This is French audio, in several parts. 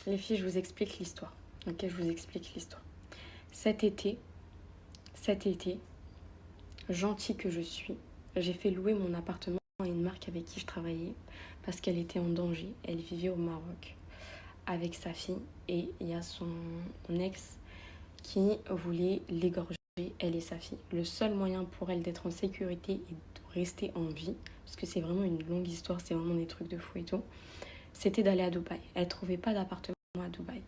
Les filles, je vous explique l'histoire. Ok, je vous explique l'histoire. Cet été, gentille que je suis, j'ai fait louer mon appartement à une marque avec qui je travaillais parce qu'elle était en danger. Elle vivait au Maroc avec sa fille et il y a son ex qui voulait l'égorger, elle et sa fille. Le seul moyen pour elle d'être en sécurité et de rester en vie, parce que c'est vraiment une longue histoire, c'est vraiment des trucs de fou et tout, c'était d'aller à Dubaï. Elle ne trouvait pas d'appartement à Dubaï.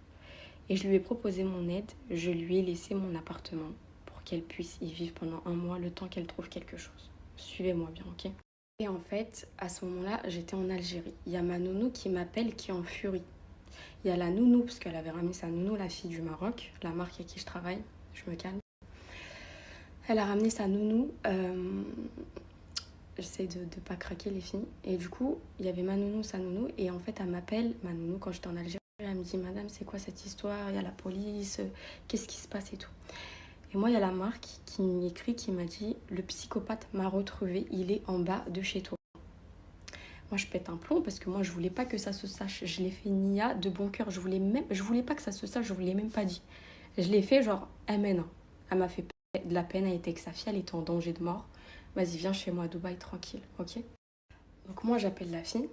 Et je lui ai proposé mon aide, je lui ai laissé mon appartement pour qu'elle puisse y vivre pendant un mois, le temps qu'elle trouve quelque chose. Suivez-moi bien, ok? Et en fait, à ce moment-là, j'étais en Algérie. Il y a ma nounou qui m'appelle, qui est en furie. Il y a la nounou, parce qu'elle avait ramené sa nounou, la fille du Maroc, la marque avec qui je travaille. Je me calme. Elle a ramené sa nounou. J'essaie de ne pas craquer les filles. Et du coup, il y avait ma nounou, sa nounou. Et en fait, elle m'appelle, ma nounou, quand j'étais en Algérie. Elle me dit, madame, c'est quoi cette histoire? Il y a la police, qu'est-ce qui se passe et tout. Et moi, il y a la marque qui m'écrit, qui m'a dit, le psychopathe m'a retrouvé, il est en bas de chez toi. Moi, je pète un plomb parce que moi, je voulais pas que ça se sache. Je l'ai fait nia de bon cœur. Je voulais pas que ça se sache, je vous l'ai même pas dit. Je l'ai fait genre, amen. Elle m'a fait de la peine, elle était avec sa fille, elle était en danger de mort. Vas-y, viens chez moi à Dubaï, tranquille, ok? Donc moi, j'appelle la fille,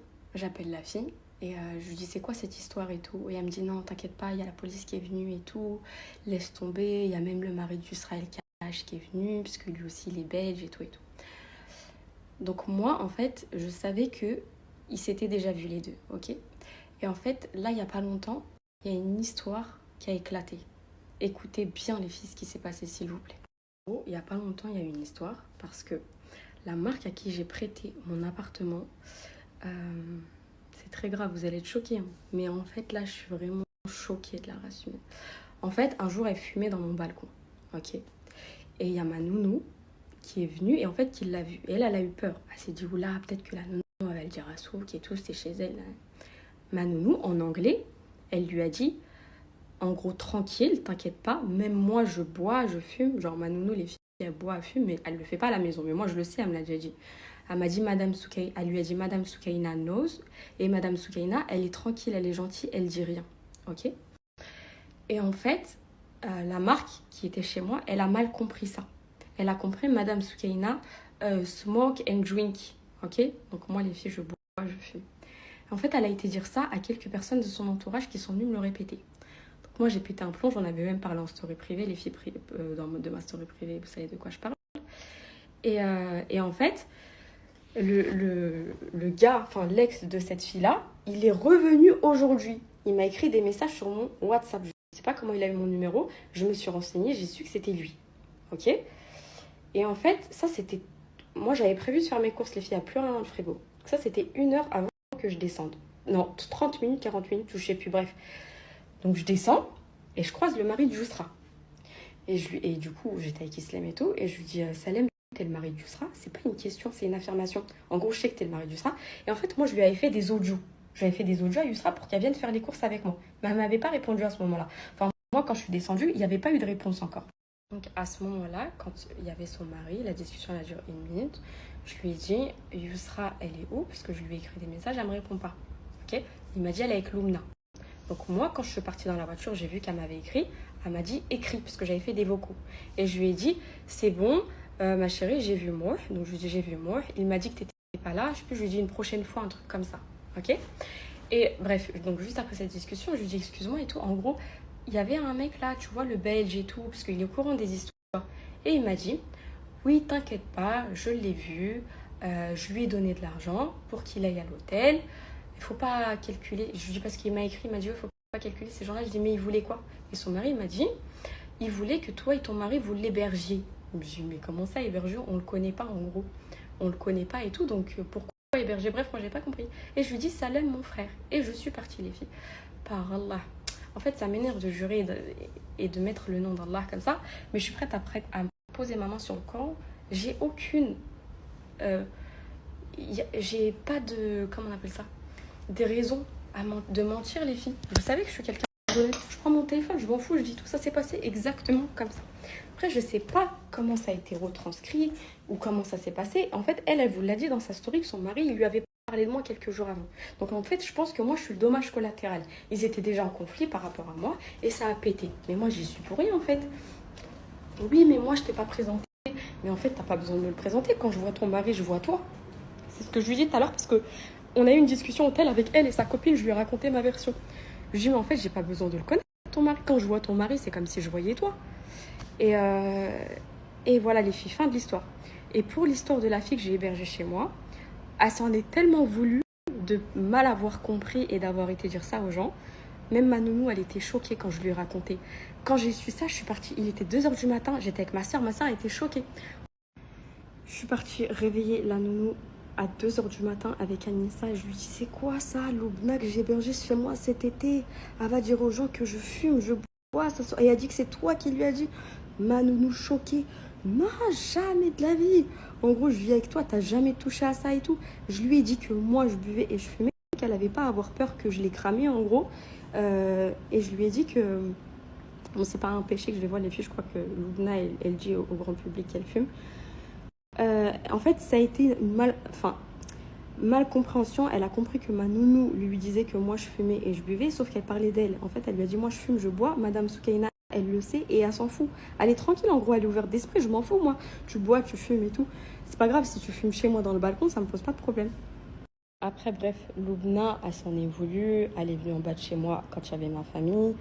et je lui dis, c'est quoi cette histoire et tout? Et elle me dit, non, t'inquiète pas, il y a la police qui est venue et tout, laisse tomber, il y a même le mari d'Israël qui est venu, parce que lui aussi, il est belge et tout et tout. Donc moi, en fait, je savais qu'ils s'étaient déjà vus les deux, ok? Et en fait, là, il n'y a pas longtemps, il y a une histoire qui a éclaté. Écoutez bien les filles ce qui s'est passé, s'il vous plaît. Il n'y a pas longtemps, il y a eu une histoire, parce que la marque à qui j'ai prêté mon appartement, c'est très grave, vous allez être choqués, hein. Mais en fait, là, je suis vraiment choquée de la race humaine. En fait, un jour, elle fumait dans mon balcon, ok? Et il y a ma nounou qui est venue et en fait qui l'a vue. Et elle a eu peur. Elle s'est dit, oula, peut-être que la nounou elle va le dire à Souk et tout, c'était chez elle. Ma nounou, en anglais, elle lui a dit, en gros, tranquille, t'inquiète pas, même moi je bois, je fume. Genre ma nounou, les filles, elle boit, elle fume, mais elle le fait pas à la maison. Mais moi je le sais, elle me l'a déjà dit. Elle m'a dit, elle lui a dit, Madame Soukaina knows. Et Madame Soukaina, elle est tranquille, elle est gentille, elle dit rien. Ok? Et en fait, la marque qui était chez moi, elle a mal compris ça. Elle a compris Madame Soukaina smoke and drink. Ok? Donc moi, les filles, je bois, je fume. En fait, elle a été dire ça à quelques personnes de son entourage qui sont venues me le répéter. Donc moi, j'ai pété un plomb, j'en avais même parlé en story privée, les filles de ma story privée, vous savez de quoi je parle. Et en fait, le gars, enfin l'ex de cette fille-là, il est revenu aujourd'hui. Il m'a écrit des messages sur mon WhatsApp. Je ne sais pas comment il a eu mon numéro. Je me suis renseignée, j'ai su que c'était lui. Ok? Et en fait, ça c'était... Moi, j'avais prévu de faire mes courses, les filles, il n'y a plus rien dans le frigo. Ça, c'était 1 heure avant que je descende. Non, 30 minutes, 40 minutes, je ne sais plus, bref. Donc, je descends et je croise le mari de Yousra. Et du coup, j'étais avec Islem et tout, et je lui dis, Salem, t'es le mari de Yousra? C'est pas une question, c'est une affirmation. En gros, je sais que t'es le mari de Yousra. Et en fait, moi, je lui avais fait des audios. J'avais fait des audios à Yousra pour qu'elle vienne faire les courses avec moi. Mais elle m'avait pas répondu à ce moment-là. Enfin, moi, quand je suis descendue, il n'y avait pas eu de réponse encore. Donc, à ce moment-là, quand il y avait son mari, la discussion a duré 1 minute, je lui ai dit, Yousra, elle est où? Parce que je lui ai écrit des messages, elle me répond pas. Ok? Il m'a dit, elle est avec Lumna. Donc moi, quand je suis partie dans la voiture, j'ai vu qu'elle m'avait écrit. Elle m'a dit, écris, parce que j'avais fait des vocaux. Et je lui ai dit, c'est bon, ma chérie, j'ai vu moi. Donc je lui ai dit, j'ai vu moi. Il m'a dit que tu n'étais pas là. Je lui ai dit une prochaine fois, un truc comme ça. Ok? Et bref, donc juste après cette discussion, je lui ai dit, excuse-moi et tout. En gros, il y avait un mec là, tu vois, le belge et tout, parce qu'il est au courant des histoires. Et il m'a dit, oui, t'inquiète pas, je l'ai vu. Je lui ai donné de l'argent pour qu'il aille à l'hôtel. Il faut pas calculer. Je lui dis parce qu'il m'a écrit, il m'a dit, il faut pas calculer ces gens-là. Je dis, mais il voulait quoi? Et son mari m'a dit, il voulait que toi et ton mari, vous l'hébergiez. Je me dis, mais comment ça, héberger? On le connaît pas, en gros. On le connaît pas et tout, donc pourquoi héberger? Bref, moi, j'ai pas compris. Et je lui dis, Salem, mon frère. Et je suis partie, les filles. Par Allah. En fait, ça m'énerve de jurer et de mettre le nom d'Allah comme ça, mais je suis prête à me poser ma main sur le Coran. J'ai aucune... j'ai pas de... Comment on appelle ça? Des raisons de mentir, les filles. Vous savez que je suis quelqu'un d'honnête. Je prends mon téléphone, je m'en fous, je dis tout ça s'est passé exactement comme ça. Après, je sais pas comment ça a été retranscrit ou comment ça s'est passé. En fait, elle vous l'a dit dans sa story que son mari, il lui avait parlé de moi quelques jours avant. Donc en fait, je pense que moi, je suis le dommage collatéral. Ils étaient déjà en conflit par rapport à moi et ça a pété. Mais moi, j'y suis pour rien en fait. Oui, mais moi, je t'ai pas présenté. Mais en fait, t'as pas besoin de me le présenter. Quand je vois ton mari, je vois toi. C'est ce que je lui dis tout à l'heure parce que on a eu une discussion au tel avec elle et sa copine. Je lui ai raconté ma version. Je lui ai dit, mais en fait, j'ai pas besoin de le connaître, ton mari. Quand je vois ton mari, c'est comme si je voyais toi. Et, et voilà les filles, fin de l'histoire. Et pour l'histoire de la fille que j'ai hébergée chez moi, elle s'en est tellement voulu de mal avoir compris et d'avoir été dire ça aux gens. Même ma nounou, elle était choquée quand je lui ai raconté. Quand j'ai su ça, je suis partie. Il était 2 h du matin, j'étais avec ma soeur. Ma soeur était choquée. Je suis partie réveiller la nounou à 2 h du matin avec Anissa et je lui dis, c'est quoi ça, Loubna que j'ai hébergé chez moi cet été? Elle va dire aux gens que je fume, je bois. Et elle a dit que c'est toi qui lui as dit. Ma nounou choquée. Non, jamais de la vie. En gros, je vis avec toi, t'as jamais touché à ça et tout. Je lui ai dit que moi, je buvais et je fumais, qu'elle n'avait pas à avoir peur que je l'ai cramé en gros. Et je lui ai dit que, bon, c'est pas un péché que je les vois les filles, je crois que Loubna, elle dit au grand public qu'elle fume. En fait, ça a été une mal compréhension. Elle a compris que ma nounou lui disait que moi, je fumais et je buvais, sauf qu'elle parlait d'elle. En fait, elle lui a dit, moi, je fume, je bois. Madame Soukaina, elle le sait et elle s'en fout. Elle est tranquille, en gros, elle est ouverte d'esprit, je m'en fous, moi. Tu bois, tu fumes et tout. C'est pas grave, si tu fumes chez moi dans le balcon, ça me pose pas de problème. Après, bref, Loubna, elle s'en est voulu. Elle est venue en bas de chez moi quand j'avais ma famille.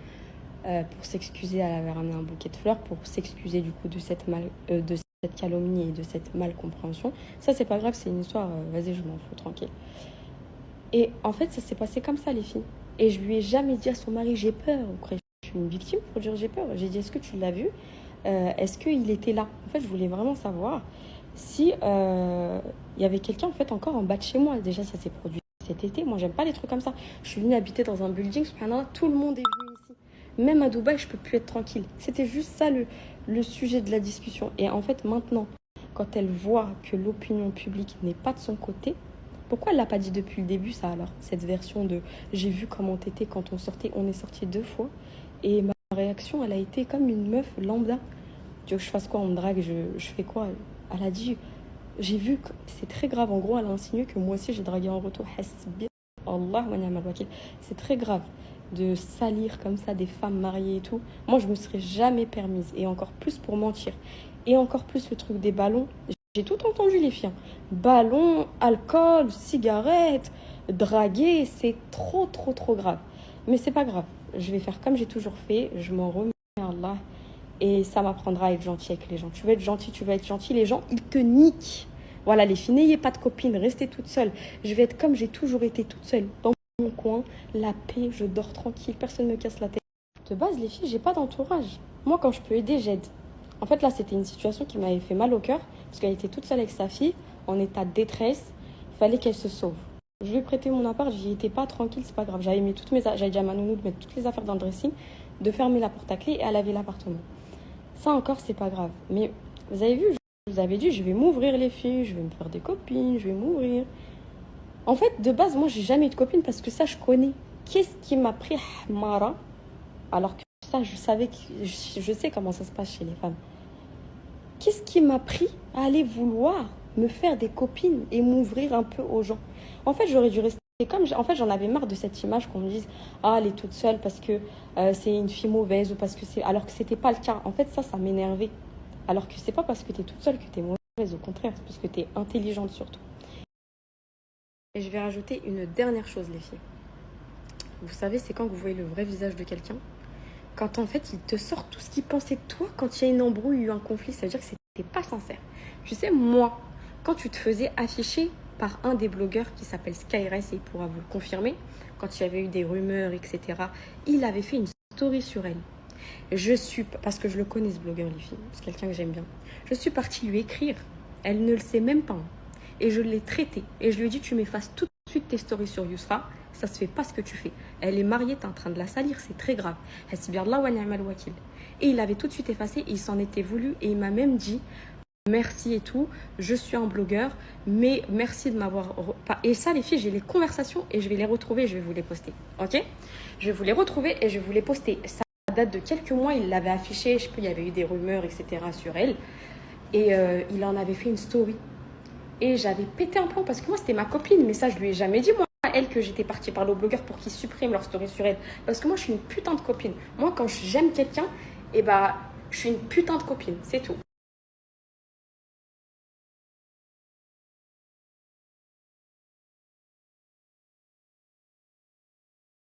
Pour s'excuser, elle avait ramené un bouquet de fleurs pour s'excuser du coup de cette calomnie et de cette malcompréhension. Ça, c'est pas grave, c'est une histoire, vas-y, je m'en fous, tranquille. Et en fait, ça s'est passé comme ça, les filles. Et je lui ai jamais dit à son mari, j'ai peur. Après, je suis une victime pour dire j'ai peur. J'ai dit, est-ce que tu l'as vu? Est-ce qu'il était là? En fait, je voulais vraiment savoir si y avait quelqu'un en fait encore en bas de chez moi. Déjà, ça s'est produit cet été. Moi, j'aime pas les trucs comme ça. Je suis venue habiter dans un building. Subhanallah, tout le monde est venu ici. Même à Dubaï, je peux plus être tranquille. C'était juste ça le sujet de la discussion. Et en fait, maintenant, quand elle voit que l'opinion publique n'est pas de son côté, pourquoi elle l'a pas dit depuis le début, ça alors? Cette version de j'ai vu comment t'étais quand on sortait, on est sorti 2 fois. Et ma réaction, elle a été comme une meuf lambda. Tu veux que je fasse quoi? On me drague, je fais quoi? Elle a dit, j'ai vu que c'est très grave. En gros, elle a insinué que moi aussi j'ai dragué en retour. Hasbi Allah wa ni'mal wakil. C'est très grave de salir comme ça des femmes mariées et tout. Moi, je me serais jamais permise. Et encore plus pour mentir. Et encore plus le truc des ballons. J'ai tout entendu, les filles. Ballons, alcool, cigarettes, draguer, c'est trop, trop, trop grave. Mais c'est pas grave. Je vais faire comme j'ai toujours fait. Je m'en remets à Allah. Et ça m'apprendra à être gentil avec les gens. Tu veux être gentil, tu veux être gentil. Les gens, ils te niquent. Voilà, les filles, n'ayez pas de copine. Restez toute seule. Je vais être comme j'ai toujours été toute seule. Dans mon coin, la paix, je dors tranquille. Personne ne me casse la tête. De base, les filles, j'ai pas d'entourage. Moi, quand je peux aider, j'aide. En fait, là, c'était une situation qui m'avait fait mal au cœur. Parce qu'elle était toute seule avec sa fille, en état de détresse. Il fallait qu'elle se sauve. Je lui ai prêté mon appart, j'y étais pas tranquille, c'est pas grave. J'avais dit à ma nounou de mettre toutes les affaires dans le dressing, de fermer la porte à clé et à laver l'appartement. Ça encore, c'est pas grave. Mais vous avez vu, je vous avais dit, je vais m'ouvrir les filles, je vais me faire des copines, je vais m'ouvrir. En fait, de base, moi, j'ai jamais eu de copine parce que ça, je connais. Qu'est-ce qui m'a pris Mara? Alors que ça, je sais comment ça se passe chez les femmes. Qu'est-ce qui m'a pris à aller vouloir me faire des copines et m'ouvrir un peu aux gens? En fait, j'aurais dû rester comme... En fait, j'en avais marre de cette image qu'on me dise « Ah, elle est toute seule parce que c'est une fille mauvaise » ou parce que c'est... Alors que c'était pas le cas. En fait, ça m'énervait. Alors que c'est pas parce que t'es toute seule que t'es mauvaise. Au contraire, c'est parce que t'es intelligente surtout. Et je vais rajouter une dernière chose, les filles. Vous savez, c'est quand vous voyez le vrai visage de quelqu'un. Quand en fait, il te sort tout ce qu'il pensait de toi quand il y a une embrouille ou un conflit, ça veut dire que c'était pas sincère. Tu sais, moi, quand tu te faisais afficher par un des blogueurs qui s'appelle Skyres, et il pourra vous le confirmer, quand il y avait eu des rumeurs, etc., il avait fait une story sur elle. Parce que je le connais ce blogueur, les filles, c'est quelqu'un que j'aime bien. Je suis partie lui écrire, elle ne le sait même pas. Et je l'ai traité. Et je lui ai dit, tu m'effaces tout de suite tes stories sur Yousra, ça se fait pas ce que tu fais. Elle est mariée, t'es en train de la salir, c'est très grave. Et il avait tout de suite effacé, il s'en était voulu et il m'a même dit merci et tout, je suis un blogueur, mais merci de m'avoir... Et ça, les filles, j'ai les conversations et je vais les retrouver et je vais vous les poster. Ok? Je vais vous les retrouver et je vais vous les poster. Ça date de quelques mois, il l'avait affiché, je sais plus, il y avait eu des rumeurs, etc. sur elle. Et il en avait fait une story. Et j'avais pété un plomb parce que moi, c'était ma copine. Mais ça, je lui ai jamais dit, moi, à elle, que j'étais partie parler aux blogueurs pour qu'ils suppriment leur story sur elle. Parce que moi, je suis une putain de copine. Moi, quand j'aime quelqu'un, et bah, je suis une putain de copine. C'est tout.